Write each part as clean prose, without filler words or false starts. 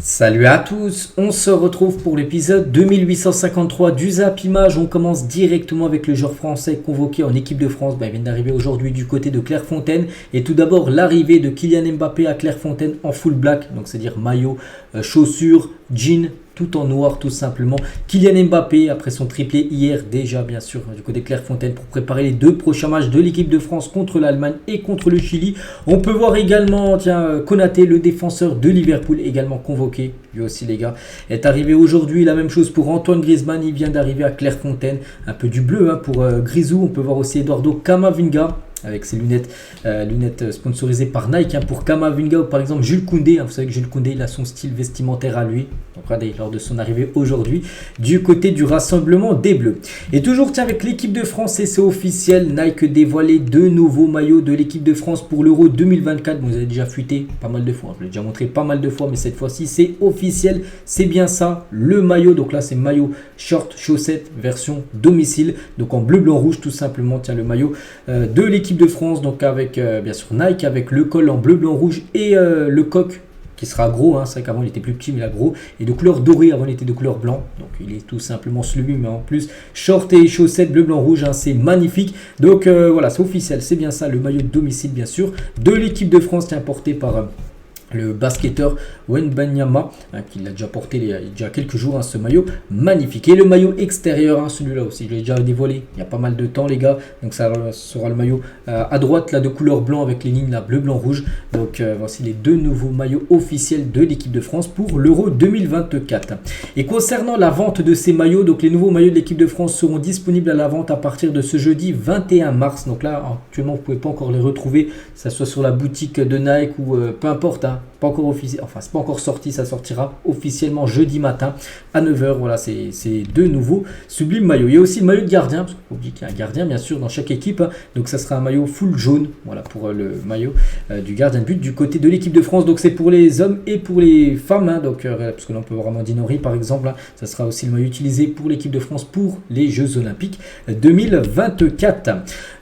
Salut à tous, on se retrouve pour l'épisode 2853 du Zap Image. On commence directement avec le joueur français convoqué en équipe de France. Il vient d'arriver aujourd'hui du côté de Clairefontaine. Et tout d'abord l'arrivée de Kylian Mbappé à Clairefontaine en full black, donc c'est-à-dire maillot, chaussures, jeans, tout en noir tout simplement. Kylian Mbappé après son triplé hier déjà bien sûr du côté de Clairefontaine pour préparer les deux prochains matchs de l'équipe de France contre l'Allemagne et contre le Chili. On peut voir également Konaté, le défenseur de Liverpool, également convoqué. Lui aussi les gars est arrivé aujourd'hui. La même chose pour Antoine Griezmann, il vient d'arriver à Clairefontaine. Un peu du bleu pour Grisou. On peut voir aussi Eduardo Camavinga avec ses lunettes sponsorisées par Nike pour Camavinga ou par exemple Jules Koundé. Vous savez que Jules Koundé il a son style vestimentaire à lui. Donc regardez, lors de son arrivée aujourd'hui du côté du rassemblement des Bleus. Et toujours avec l'équipe de France, et c'est officiel, Nike dévoilé deux nouveaux maillots de l'équipe de France pour l'Euro 2024. Vous avez déjà fuité pas mal de fois, je l'ai déjà montré pas mal de fois, mais cette fois-ci c'est officiel, c'est bien ça, le maillot. Donc là c'est maillot short chaussettes version domicile, donc en bleu blanc rouge tout simplement. Le maillot de l'équipe de France, donc avec bien sûr Nike, avec le col en bleu blanc rouge et le coq qui sera gros, c'est vrai qu'avant il était plus petit mais là gros, et de couleur dorée, avant il était de couleur blanc, donc il est tout simplement celui, mais en plus short et chaussettes bleu blanc rouge, c'est magnifique. Donc voilà, c'est officiel, c'est bien ça, le maillot de domicile bien sûr de l'équipe de France, porté par le basketteur Wembanyama, qui l'a déjà porté il y a déjà quelques jours, ce maillot magnifique. Et le maillot extérieur, celui-là aussi, je l'ai déjà dévoilé il y a pas mal de temps les gars. Donc ça sera le maillot à droite là de couleur blanc avec les lignes là bleu, blanc, rouge. Donc voici les deux nouveaux maillots officiels de l'équipe de France pour l'Euro 2024. Et concernant la vente de ces maillots, donc les nouveaux maillots de l'équipe de France seront disponibles à la vente à partir de ce jeudi 21 mars. Donc là actuellement vous ne pouvez pas encore les retrouver, que ce soit sur la boutique de Nike ou peu importe. Pas encore officiel, enfin c'est pas encore sorti, ça sortira officiellement jeudi matin à 9h. Voilà, c'est deux nouveaux sublimes maillots. Il y a aussi le maillot de gardien, parce qu'il faut oublier qu'il y a un gardien bien sûr dans chaque équipe, donc ça sera un maillot full jaune, voilà pour le maillot du gardien de but du côté de l'équipe de France. Donc c'est pour les hommes et pour les femmes, donc parce que là on peut voir Amandine Henry par exemple, ça sera aussi le maillot utilisé pour l'équipe de France pour les Jeux Olympiques 2024.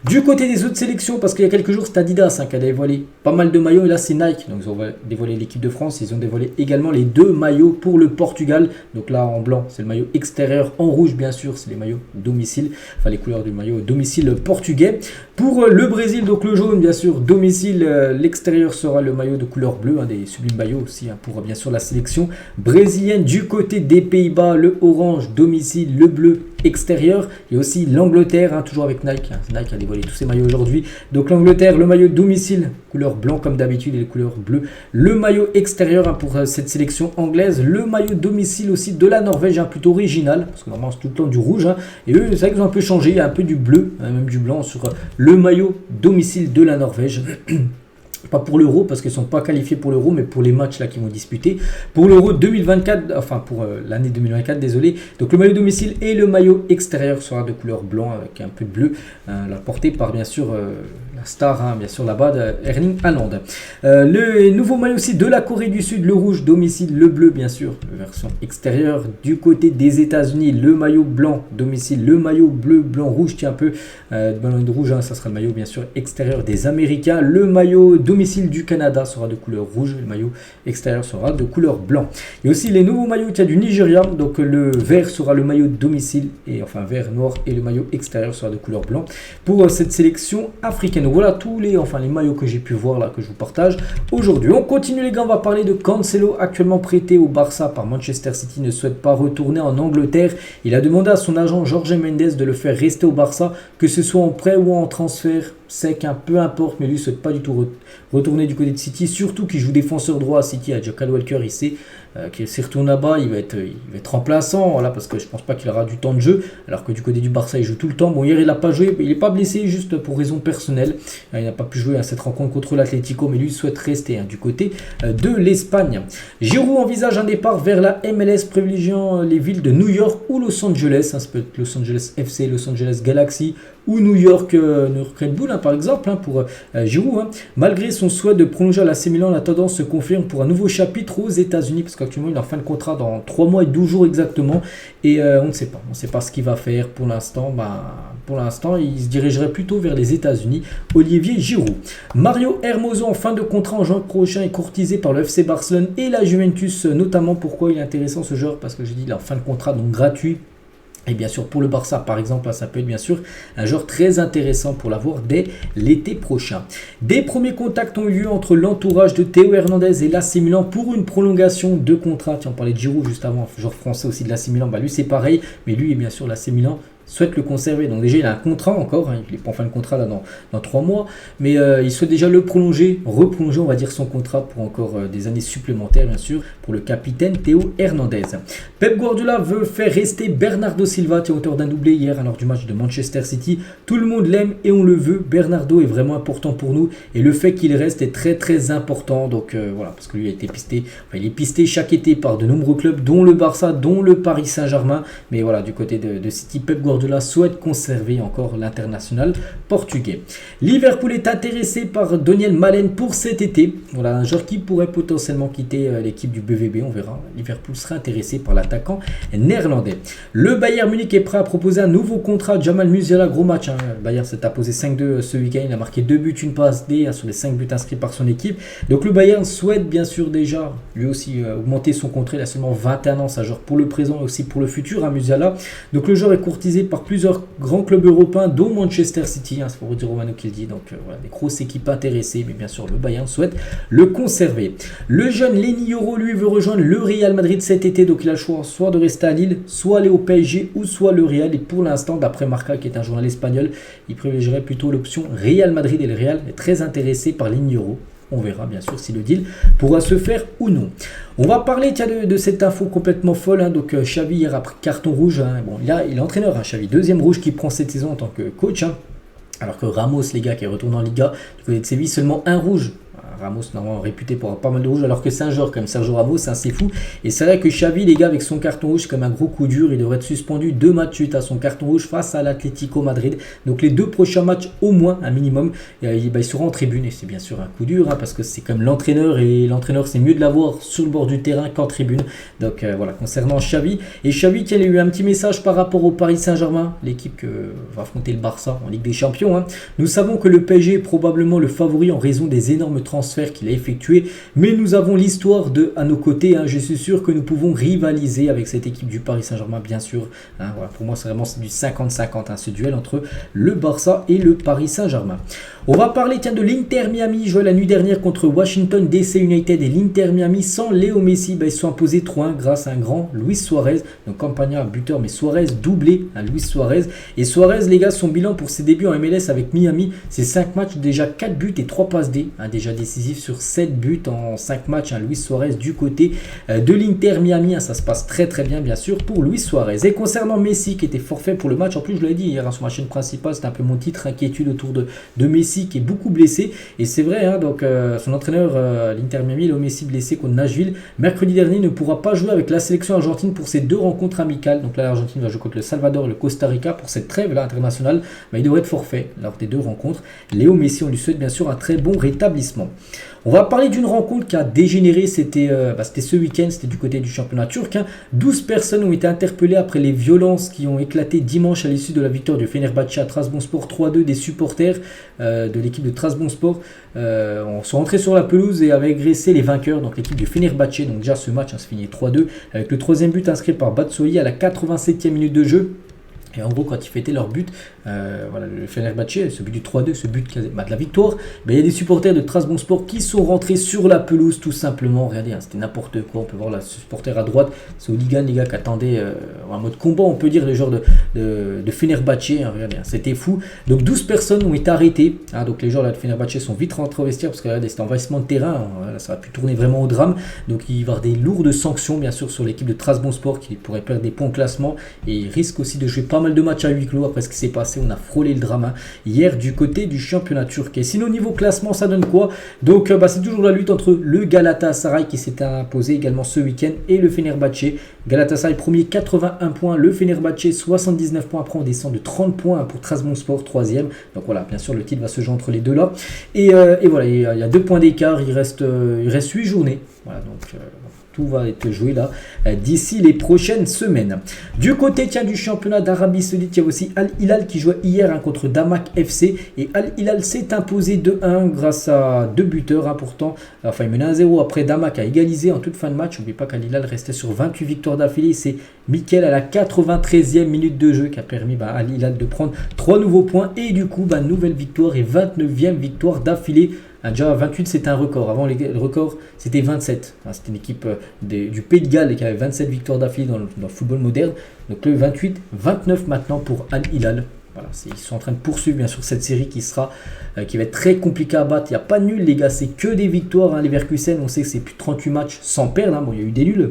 Du côté des autres sélections, parce qu'il y a quelques jours c'est Adidas qui a dévoilé pas mal de maillots, et là c'est Nike, donc ils ont dévoilé l'équipe de France, ils ont dévoilé également les deux maillots pour le Portugal. Donc là en blanc c'est le maillot extérieur, en rouge bien sûr c'est les maillots domicile, enfin les couleurs du maillot domicile portugais. Pour le Brésil, donc le jaune bien sûr domicile, l'extérieur sera le maillot de couleur bleue, des sublimes maillots aussi pour bien sûr la sélection brésilienne. Du côté des Pays-Bas, le orange domicile, le bleu extérieur, et aussi l'Angleterre, toujours avec Nike. Nike a dévoilé tous ses maillots aujourd'hui. Donc l'Angleterre, le maillot domicile couleur blanc comme d'habitude et les couleurs bleues. Le maillot extérieur pour cette sélection anglaise. Le maillot domicile aussi de la Norvège, plutôt original, parce que normalement c'est tout le temps du rouge. Et eux, c'est vrai qu'ils ont un peu changé, il y a un peu du bleu, même du blanc sur le maillot domicile de la Norvège. Pas pour l'Euro parce qu'ils ne sont pas qualifiés pour l'Euro, mais pour les matchs là qu'ils vont disputer pour l'Euro 2024, enfin pour l'année 2024, désolé. Donc le maillot domicile et le maillot extérieur sera de couleur blanc avec un peu de bleu, porté par bien sûr la star, bien sûr là-bas, Erling Haaland. Le nouveau maillot aussi de la Corée du Sud, le rouge domicile, le bleu bien sûr, version extérieure. Du côté des États-Unis, le maillot blanc domicile, le maillot bleu, blanc, rouge, un peu de rouge, ça sera le maillot bien sûr extérieur des Américains. Le maillot domicile du Canada sera de couleur rouge, le maillot extérieur sera de couleur blanc. Il y a aussi les nouveaux maillots du Nigeria, donc le vert sera le maillot domicile, et enfin vert noir, et le maillot extérieur sera de couleur blanc pour cette sélection africaine. Donc voilà tous les maillots que j'ai pu voir là, que je vous partage aujourd'hui. On continue les gars, on va parler de Cancelo, actuellement prêté au Barça par Manchester City, ne souhaite pas retourner en Angleterre. Il a demandé à son agent Jorge Mendes de le faire rester au Barça, que ce soit en prêt ou en transfert sec, peu importe, mais lui ne souhaite pas du tout retourner du côté de City, surtout qu'il joue défenseur droit à City. À Kyle Walker, il sait qu'il s'y retourne là-bas, il va être remplaçant, voilà, parce que je pense pas qu'il aura du temps de jeu, alors que du côté du Barça il joue tout le temps. Bon, hier il n'a pas joué, il n'est pas blessé, juste pour raison personnelle, il n'a pas pu jouer à cette rencontre contre l'Atlético, mais lui souhaite rester du côté de l'Espagne. Giroud envisage un départ vers la MLS, privilégiant les villes de New York ou Los Angeles, ça peut être Los Angeles FC, Los Angeles Galaxy ou New York Red Bull par exemple pour Giroud. Malgré son souhait de prolonger à l'AC Milan, la tendance se confirme pour un nouveau chapitre aux États-Unis, parce qu'actuellement il est en fin de contrat dans 3 mois et 12 jours exactement, et on ne sait pas ce qu'il va faire pour l'instant. pour l'instant, il se dirigerait plutôt vers les États-Unis. Olivier Giroud. Mario Hermoso en fin de contrat en juin prochain est courtisé par le FC Barcelone et la Juventus, notamment. Pourquoi il est intéressant ce joueur? Parce que j'ai dit, il est en fin de contrat, donc gratuit. Et bien sûr, pour le Barça, par exemple, ça peut être bien sûr un joueur très intéressant pour l'avoir dès l'été prochain. Des premiers contacts ont eu lieu entre l'entourage de Théo Hernandez et l'AC Milan pour une prolongation de contrat. Tiens, on parlait de Giroud juste avant, joueur français aussi de l'AC Milan. Lui, c'est pareil, mais lui, bien sûr, l'AC Milan souhaite le conserver. Donc déjà, il a un contrat encore, il n'est pas en fin de contrat là dans 3 mois, mais il souhaite déjà le prolonger, reprolonger, on va dire, son contrat pour encore des années supplémentaires, bien sûr, pour le capitaine Théo Hernandez. Pep Guardiola veut faire rester Bernardo Silva, qui est auteur d'un doublé hier lors du match de Manchester City. Tout le monde l'aime et on le veut. Bernardo est vraiment important pour nous et le fait qu'il reste est très très important. Donc voilà, parce que lui a été pisté, il est pisté chaque été par de nombreux clubs, dont le Barça, dont le Paris Saint-Germain. Mais voilà, du côté de City, Pep Guardiola souhaite conserver encore l'international portugais. Liverpool est intéressé par Daniel Malen pour cet été. Voilà, un joueur qui pourrait potentiellement quitter l'équipe du BVB, on verra. Liverpool serait intéressé par l'attaquant néerlandais. Le Bayern Munich est prêt à proposer un nouveau contrat à Jamal Musiala, gros match. Le Bayern s'est imposé 5-2 ce week-end, il a marqué 2 buts, une passe D sur les 5 buts inscrits par son équipe. Donc le Bayern souhaite bien sûr déjà lui aussi augmenter son contrat. Il a seulement 21 ans, ça joueur pour le présent et aussi pour le futur, Musiala. Donc le joueur est courtisé par plusieurs grands clubs européens, dont Manchester City, c'est Fabrizio Romano qui le dit. Donc voilà, des grosses équipes intéressées, mais bien sûr le Bayern souhaite le conserver. Le jeune Lenny Yoro, lui, veut rejoindre le Real Madrid cet été, donc il a le choix soit de rester à Lille, soit aller au PSG ou soit le Real. Et pour l'instant, d'après Marca, qui est un journal espagnol, il privilégierait plutôt l'option Real Madrid, et le Real est très intéressé par Lenny Yoro. On verra bien sûr si le deal pourra se faire ou non. On va parler de cette info complètement folle. Donc Xavi hier après carton rouge. Bon, il est entraîneur, Xavi. Deuxième rouge qu'il prend cette saison en tant que coach. Alors que Ramos, les gars, qui retourne en Liga, du côté de Séville, seulement un rouge. Ramos, normalement réputé pour avoir pas mal de rouges, alors que c'est un joueur comme Sergio Ramos, c'est fou. Et c'est vrai que Xavi, les gars, avec son carton rouge, c'est comme un gros coup dur. Il devrait être suspendu 2 matchs suite à son carton rouge face à l'Atlético Madrid. Donc les 2 prochains matchs, au moins, un minimum, il sera en tribune. Et c'est bien sûr un coup dur, parce que c'est comme l'entraîneur. Et l'entraîneur, c'est mieux de l'avoir sur le bord du terrain qu'en tribune. Donc voilà, concernant Xavi. Et Xavi, qui a eu un petit message par rapport au Paris Saint-Germain, l'équipe que va affronter le Barça en Ligue des Champions. Nous savons que le PSG est probablement le favori en raison des énormes transferts qu'il a effectué, mais nous avons l'histoire à nos côtés. Je suis sûr que nous pouvons rivaliser avec cette équipe du Paris Saint-Germain, bien sûr. Voilà, pour moi, c'est du 50-50, ce duel entre le Barça et le Paris Saint-Germain. On va parler de l'Inter Miami, joué la nuit dernière contre Washington DC United, et l'Inter Miami sans Léo Messi, ils se sont imposés 3-1 grâce à un grand Luis Suarez. Donc Campagna buteur, mais Suarez doublé à Luis Suarez. Et Suarez, les gars, son bilan pour ses débuts en MLS avec Miami, c'est 5 matchs, déjà 4 buts et 3 passes D, déjà décisif sur 7 buts en 5 matchs. Luis Suarez du côté de l'Inter Miami, ça se passe très très bien, bien sûr, pour Luis Suarez. Et concernant Messi, qui était forfait pour le match, en plus je l'ai dit hier sur ma chaîne principale, c'était un peu mon titre, inquiétude autour de Messi, qui est beaucoup blessé. Et c'est vrai, donc son entraîneur, l'Inter Miami, Léo Messi, blessé contre Nashville mercredi dernier, ne pourra pas jouer avec la sélection argentine pour ces 2 rencontres amicales. Donc là, l'Argentine va jouer contre le Salvador et le Costa Rica pour cette trêve là internationale. Il devrait être forfait lors des 2 rencontres. Léo Messi, on lui souhaite bien sûr un très bon rétablissement. On va parler d'une rencontre qui a dégénéré, c'était ce week-end, c'était du côté du championnat turc. 12 personnes ont été interpellées après les violences qui ont éclaté dimanche à l'issue de la victoire du Fenerbahçe à Trabzonspor 3-2. Des supporters de l'équipe de Trabzonspor sont rentrés sur la pelouse et avaient agressé les vainqueurs, donc l'équipe du Fenerbahçe. Donc déjà ce match se finit 3-2 avec le 3e but inscrit par Batshuayi à la 87e minute de jeu. Et en gros, quand ils fêtaient leur but, le Fenerbahçe, ce but du 3-2, ce but de la victoire, il y a des supporters de Trabzonspor qui sont rentrés sur la pelouse tout simplement. Regardez, c'était n'importe quoi. On peut voir la supporter à droite, c'est Hooligan, les gars, qui attendaient en mode combat, on peut dire, les joueurs de Fenerbahçe. Regardez, c'était fou. Donc 12 personnes ont été arrêtées. Donc les joueurs de Fenerbahçe sont vite rentrés au vestiaire parce que là, c'était envahissement de terrain. Ça a pu tourner vraiment au drame. Donc il va y avoir des lourdes sanctions, bien sûr, sur l'équipe de Trabzonspor qui pourrait perdre des points au classement. Et il risque aussi de jouer pas mal de matchs à huis clos après ce qui s'est passé. On a frôlé le drame hier du côté du championnat turc. Et sinon, au niveau classement, ça donne quoi? Donc c'est toujours la lutte entre le Galatasaray qui s'est imposé également ce week-end et le Fenerbahçe. Galatasaray premier, 81 points, le Fenerbahçe 79 points. Après on descend de 30 points pour Trabzonspor 3e. Donc voilà, bien sûr le titre va se jouer entre les deux là. Et voilà, il y a 2 points d'écart, il reste 8 journées. Voilà, donc tout va être joué là d'ici les prochaines semaines. Du côté du championnat d'Arabie Saoudite, il y a aussi Al Hilal qui jouait hier contre Damak FC et Al Hilal s'est imposé 2-1 grâce à 2 buteurs pourtant. Enfin, il menait 1-0 après Damak a égalisé en toute fin de match. N'oubliez pas qu'Al Hilal restait sur 28 victoires d'affilée. C'est Mikel à la 93e minute de jeu qui a permis à Al Hilal de prendre 3 nouveaux points et du coup nouvelle victoire et 29e victoire d'affilée. Déjà 28 c'est un record, avant le record c'était 27, c'était une équipe du Pays de Galles qui avait 27 victoires d'affilée dans le football moderne, donc le 28, 29 maintenant pour Al Hilal. Voilà, ils sont en train de poursuivre bien sûr cette série qui va être très compliquée à battre. Il n'y a pas de nul les gars, c'est que des victoires. Les Leverkusen, on sait que c'est plus de 38 matchs sans perdre, bon il y a eu des nuls.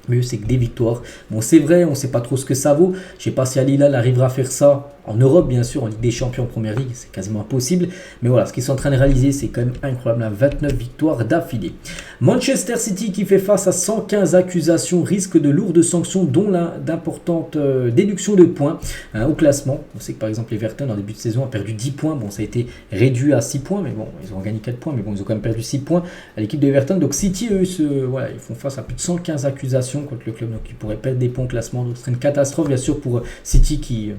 Mais c'est que des victoires. Bon, c'est vrai, on ne sait pas trop ce que ça vaut. Je ne sais pas si Al Hilal arrivera à faire ça en Europe, bien sûr, en Ligue des Champions, en Première Ligue, c'est quasiment impossible. Mais voilà, ce qu'ils sont en train de réaliser, c'est quand même incroyable. 29 victoires d'affilée. Manchester City qui fait face à 115 accusations, risque de lourdes sanctions, dont d'importantes déductions de points au classement. On sait que par exemple, Everton, en début de saison, a perdu 10 points. Bon, ça a été réduit à 6 points, mais bon, ils ont gagné 4 points, mais bon, ils ont quand même perdu 6 points à l'équipe d'Everton. Donc City, eux, ils font face à plus de 115 accusations contre le club, donc ils pourraient perdre des points au classement. Donc ce serait une catastrophe, bien sûr, pour City qui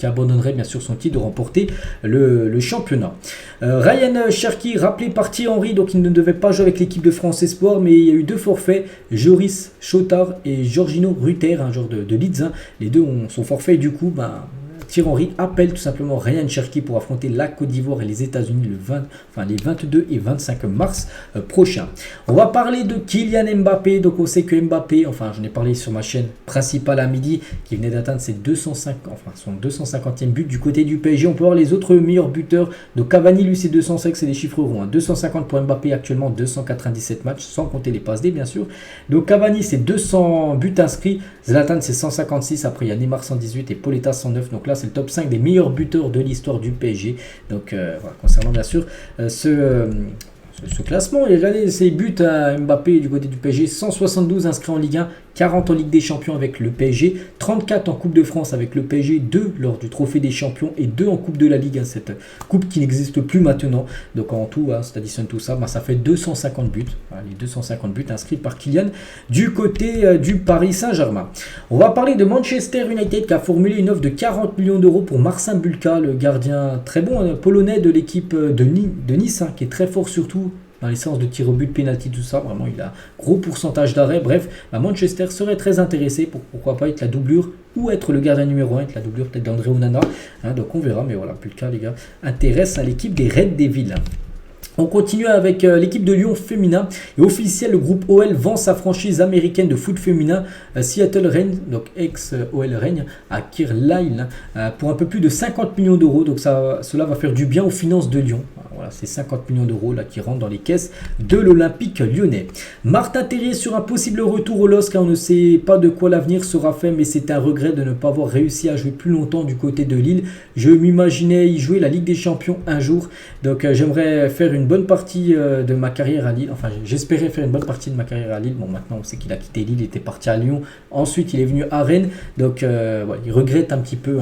abandonnerait bien sûr son titre de remporter le championnat. Ryan Cherki rappelé par Thierry Henry, donc il ne devait pas jouer avec l'équipe de France Espoir, mais il y a eu 2 forfaits, Joris Chotard et Georgino Rutter, un joueur de Leeds. Les deux sont forfaits et du coup Thierry Henry appelle tout simplement Ryan Cherki pour affronter la Côte d'Ivoire et les États-Unis les 22 et 25 mars prochains. On va parler de Kylian Mbappé. Donc on sait que Mbappé, j'en ai parlé sur ma chaîne principale à midi, qui venait d'atteindre son 250e but du côté du PSG. On peut voir les autres meilleurs buteurs. Donc Cavani, lui, c'est 205, c'est des chiffres ronds. 250 pour Mbappé actuellement, 297 matchs, sans compter les passes D bien sûr. Donc Cavani, c'est 200 buts inscrits. Zlatan, c'est 156. Après, il y a Neymar 118 et Pauletta 109. Donc là, c'est le top 5 des meilleurs buteurs de l'histoire du PSG. Donc concernant bien sûr ce classement, et regardez ses buts à Mbappé du côté du PSG, 172 inscrits en Ligue 1, 40 en Ligue des Champions avec le PSG, 34 en Coupe de France avec le PSG, 2 lors du Trophée des Champions et 2 en Coupe de la Ligue, cette coupe qui n'existe plus maintenant. Donc en tout, si tu additionnes tout ça, ça fait 250 buts, les 250 buts inscrits par Kylian du côté du Paris Saint-Germain. On va parler de Manchester United qui a formulé une offre de 40 millions d'euros pour Marcin Bulka, le gardien très bon polonais de l'équipe de Nice, qui est très fort surtout dans les séances de tir au but, penalty, tout ça. Vraiment, il a un gros pourcentage d'arrêt. Bref, Manchester serait très intéressé pour pourquoi pas être la doublure ou être le gardien numéro 1, être la doublure peut-être d'André Onana. Donc on verra, mais voilà, Bulka, les gars, intéresse à l'équipe des Red Devils. On continue avec l'équipe de Lyon féminin et officiel, le groupe OL vend sa franchise américaine de foot féminin Seattle Reign, donc ex-OL Reign, à Carlisle pour un peu plus de 50 millions d'euros. Donc cela va faire du bien aux finances de Lyon. Voilà, c'est 50 millions d'euros là qui rentrent dans les caisses de l'Olympique lyonnais. Martin Terrier sur un possible retour au LOSC, on ne sait pas de quoi l'avenir sera fait, mais c'est un regret de ne pas avoir réussi à jouer plus longtemps du côté de Lille. Je m'imaginais y jouer la Ligue des Champions un jour, donc j'aimerais faire une bonne partie de ma carrière à Lille. J'espérais faire une bonne partie de ma carrière à Lille. Bon, maintenant on sait qu'il a quitté Lille, il était parti à Lyon, ensuite il est venu à Rennes, donc il regrette un petit peu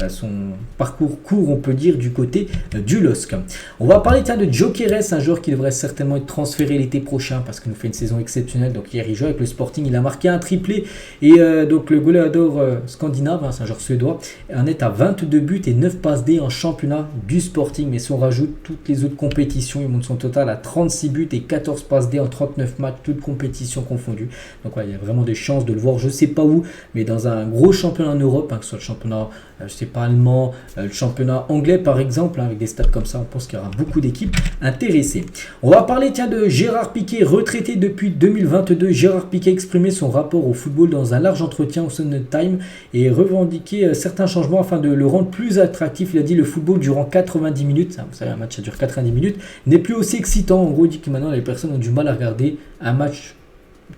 son parcours court, on peut dire, du côté du LOSC. On va parler de Gyökeres, un joueur qui devrait certainement être transféré l'été prochain parce qu'il nous fait une saison exceptionnelle. Donc hier il joue avec le Sporting, il a marqué un triplé et donc le goleador scandinave, c'est un joueur suédois, en est à 22 buts et 9 passes D en championnat du Sporting. Mais si on rajoute toutes les autres compétitions, il monte son total à 36 buts et 14 passes D en 39 matchs, toutes compétitions confondues. Donc il y a vraiment des chances de le voir, je sais pas où, mais dans un gros championnat en Europe, que ce soit le championnat je sais pas allemand, le championnat anglais par exemple, avec des stats comme ça, on pense qu'il y aura beaucoup d'équipes intéressées. On va parler de Gérard Piqué, retraité depuis 2022. Gérard Piqué a exprimé son rapport au football dans un large entretien au Sunday Times et revendiqué certains changements afin de le rendre plus attractif. Il a dit le football durant 90 minutes, vous savez un match ça dure 90 minutes, n'est plus aussi excitant. En gros il dit que maintenant les personnes ont du mal à regarder un match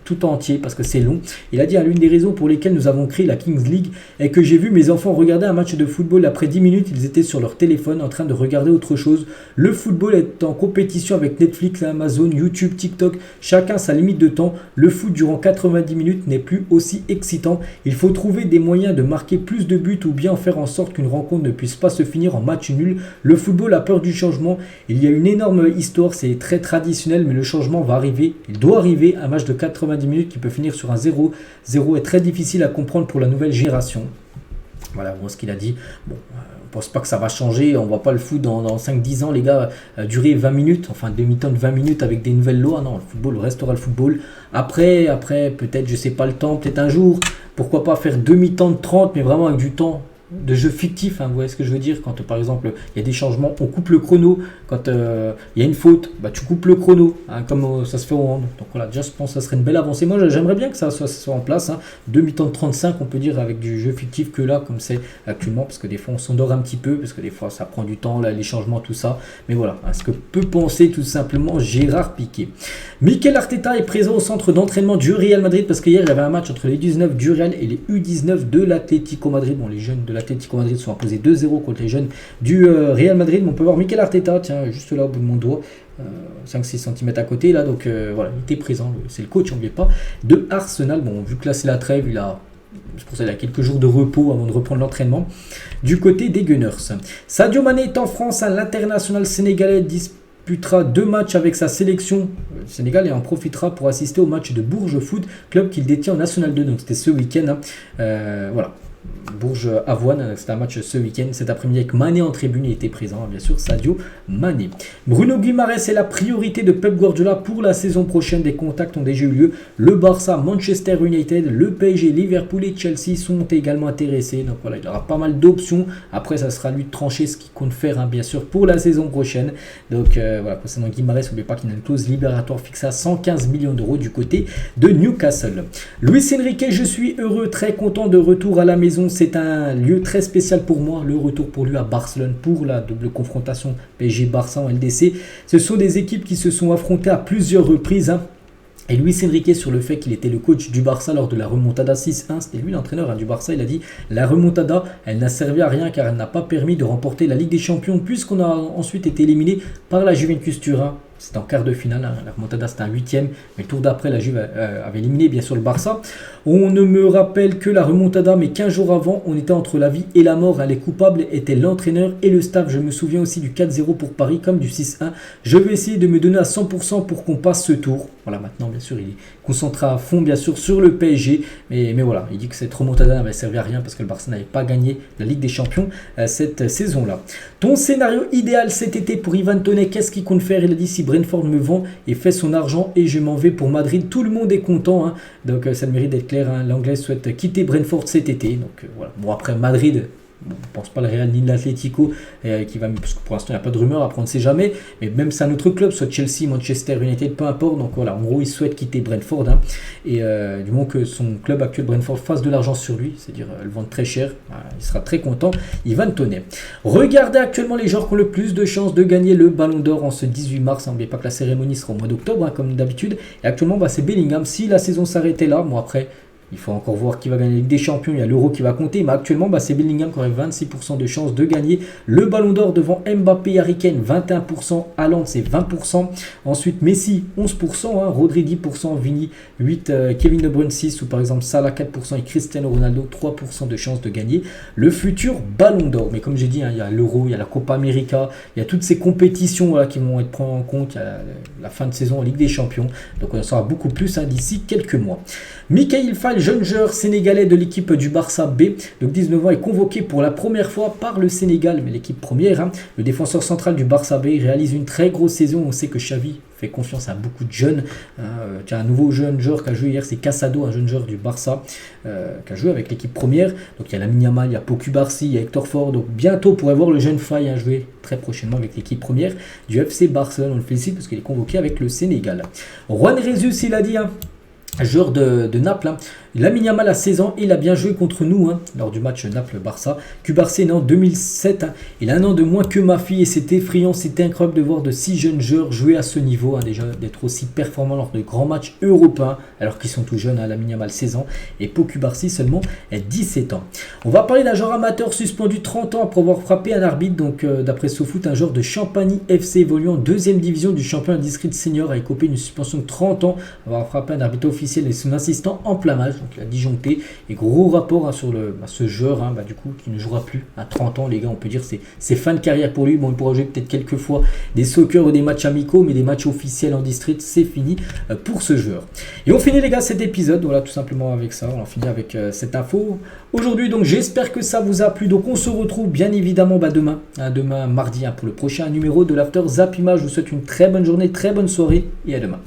tout entier parce que c'est long. Il a dit l'une des raisons pour lesquelles nous avons créé la Kings League est que j'ai vu mes enfants regarder un match de football, après 10 minutes ils étaient sur leur téléphone en train de regarder autre chose. Le football est en compétition avec Netflix, Amazon, YouTube, TikTok, chacun sa limite de temps. Le foot durant 90 minutes n'est plus aussi excitant. Il faut trouver des moyens de marquer plus de buts ou bien faire en sorte qu'une rencontre ne puisse pas se finir en match nul. Le football a peur du changement. Il y a une énorme histoire, c'est très traditionnel, mais le changement va arriver, il doit arriver. Un match de 90 90 minutes qui peut finir sur un 0-0 est très difficile à comprendre pour la nouvelle génération. Voilà, bon, ce qu'il a dit. Bon, on pense pas que ça va changer. On ne voit pas le foot dans 5-10 ans, les gars, durer 20 minutes, enfin demi-temps de 20 minutes avec des nouvelles lois. Non, le football restera le football. Après, peut-être, je sais pas le temps, peut-être un jour, pourquoi pas faire demi-temps de 30, mais vraiment avec du temps de jeu fictif, hein, vous voyez ce que je veux dire, quand par exemple il y a des changements, on coupe le chrono, quand il y a une faute, bah, tu coupes le chrono, hein, comme ça se fait au hand. Donc voilà, déjà je pense que ça serait une belle avancée. Moi j'aimerais bien que ça soit en place, hein. Demi-temps de 35 on peut dire avec du jeu fictif que là comme c'est actuellement, parce que des fois on s'endort un petit peu, parce que des fois ça prend du temps, là, les changements, tout ça. Mais voilà, hein, ce que peut penser tout simplement Gérard Piqué. Mikel Arteta est présent au centre d'entraînement du Real Madrid, parce qu'hier il y avait un match entre les U19 du Real et les U19 de l'Atlético Madrid. Bon, les jeunes de l'Atlético Madrid sont imposés 2-0 contre les jeunes du Real Madrid. Mais on peut voir Mikel Arteta, tiens, juste là au bout de mon doigt, 5-6 cm à côté, là, donc voilà, il était présent, c'est le coach, n'oubliez pas, de Arsenal. Bon, vu que là c'est la trêve, c'est pour ça qu'il a quelques jours de repos avant de reprendre l'entraînement du côté des Gunners. Sadio Mané est en France, hein, l'international sénégalais disputera 2 matchs avec sa sélection Sénégal et en profitera pour assister au match de Bourges Foot, club qu'il détient en National 2, donc c'était ce week-end, hein. Voilà. Bourges Avoine, c'est un match ce week-end, cet après-midi avec Mané en tribune, il était présent, bien sûr, Sadio Mané. Bruno Guimaraes est la priorité de Pep Guardiola pour la saison prochaine. Des contacts ont déjà eu lieu. Le Barça, Manchester United, le PSG, Liverpool et Chelsea sont également intéressés. Donc voilà, il y aura pas mal d'options. Après, ça sera lui de trancher ce qu'il compte faire, hein, bien sûr, pour la saison prochaine. Donc voilà, concernant Guimaraes, n'oubliez pas qu'il a une clause libératoire fixée à 115 millions d'euros du côté de Newcastle. Luis Enrique, je suis heureux, très content de retour à la maison. C'est un lieu très spécial pour moi, le retour pour lui à Barcelone pour la double confrontation PSG-Barça en LDC. Ce sont des équipes qui se sont affrontées à plusieurs reprises, hein. Et Luis Enrique, sur le fait qu'il était le coach du Barça lors de la remontada 6-1, c'était lui l'entraîneur, hein, du Barça, il a dit la remontada, elle n'a servi à rien car elle n'a pas permis de remporter la Ligue des Champions puisqu'on a ensuite été éliminé par la Juventus Turin. C'était en quart de finale, hein. La remontada c'était un 8e, mais le tour d'après la Juve avait éliminé bien sûr le Barça. On ne me rappelle que la remontada, mais 15 jours avant, on était entre la vie et la mort, hein. Les coupables étaient l'entraîneur et le staff. Je me souviens aussi du 4-0 pour Paris comme du 6-1. Je vais essayer de me donner à 100% pour qu'on passe ce tour. Voilà, maintenant bien sûr il est concentré à fond bien sûr sur le PSG, mais voilà, il dit que cette remontada n'avait servi à rien parce que le Barça n'avait pas gagné la Ligue des Champions cette saison-là. Ton scénario idéal cet été pour Ivan Toney, qu'est-ce qu'il compte faire? Il a dit si Brentford me vend et fait son argent et je m'en vais pour Madrid, tout le monde est content, hein. Donc ça le mérite d'être clair, hein. L'Anglais souhaite quitter Brentford cet été, donc voilà. Bon, après Madrid, on ne pense pas le Real ni l'Atlético qui va, parce que pour l'instant il n'y a pas de rumeur, après on ne sait jamais, mais même c'est un autre club, soit Chelsea, Manchester United, peu importe. Donc voilà, en gros il souhaite quitter Brentford, hein, et du moment que son club actuel Brentford fasse de l'argent sur lui, c'est-à-dire le vendre très cher, il sera très content. Ivan Toney. Regardez actuellement les joueurs qui ont le plus de chances de gagner le Ballon d'Or en ce 18 mars. N'oubliez pas que la cérémonie sera au mois d'octobre, hein, comme d'habitude, et actuellement c'est Bellingham. Si la saison s'arrêtait là, bon après il faut encore voir qui va gagner la Ligue des Champions, il y a l'Euro qui va compter, mais actuellement c'est Bellingham qui aurait 26% de chances de gagner le Ballon d'Or devant Mbappé et Harry Kane 21%, Haaland c'est 20%, ensuite Messi 11%, hein, Rodri 10%, Vini 8%, Kevin De Bruyne 6%, ou par exemple Salah 4% et Cristiano Ronaldo 3% de chances de gagner le futur Ballon d'Or. Mais comme j'ai dit, hein, il y a l'Euro, il y a la Copa América, il y a toutes ces compétitions, voilà, qui vont être prises en compte, il y a la fin de saison en Ligue des Champions, donc on en saura beaucoup plus, hein, d'ici quelques mois. Mikayil Fall, jeune joueur sénégalais de l'équipe du Barça B, de 19 ans, est convoqué pour la première fois par le Sénégal, mais l'équipe première, hein. Le défenseur central du Barça B réalise une très grosse saison. On sait que Xavi fait confiance à beaucoup de jeunes. Tiens, un nouveau jeune joueur qui a joué hier, c'est Casado, un jeune joueur du Barça, qui a joué avec l'équipe première. Donc il y a Lamine Yamal, il y a Pau Cubarsí, il y a Hector Ford. Donc bientôt on pourrait voir le jeune Faye, hein, jouer très prochainement avec l'équipe première du FC Barcelone. On le félicite parce qu'il est convoqué avec le Sénégal. Juan Jesus, il a dit, hein, joueur de Naples, hein. Lamine Yamal a 16 ans et il a bien joué contre nous, hein, lors du match Naples-Barça. Cubarsí est né en 2007, hein. Il a un an de moins que ma fille et c'est effrayant, c'était incroyable de voir de si jeunes joueurs jouer à ce niveau, hein, déjà d'être aussi performants lors de grands matchs européens alors qu'ils sont tout jeunes, hein. Lamine Yamal 16 ans et Pau Cubarsí seulement 17 ans. On va parler d'un joueur amateur suspendu 30 ans après avoir frappé un arbitre, donc d'après SoFoot, un joueur de Champagny FC évoluant en 2e division du championnat district senior a écopé une suspension de 30 ans avoir frappé un arbitre officiel et son assistant en plein match. donc il a disjoncté. Et gros rapport sur ce joueur, du coup, qui ne jouera plus à 30 ans, les gars, on peut dire c'est fin de carrière pour lui. Bon, il pourra jouer peut-être quelques fois des soccer ou des matchs amicaux, mais des matchs officiels en district, c'est fini pour ce joueur. Et on finit, les gars, cet épisode, voilà, tout simplement avec ça, on en finit avec cette info. Aujourd'hui, donc j'espère que ça vous a plu. Donc on se retrouve bien évidemment demain mardi, pour le prochain numéro de l'After Zap Image. Je vous souhaite une très bonne journée, très bonne soirée et à demain.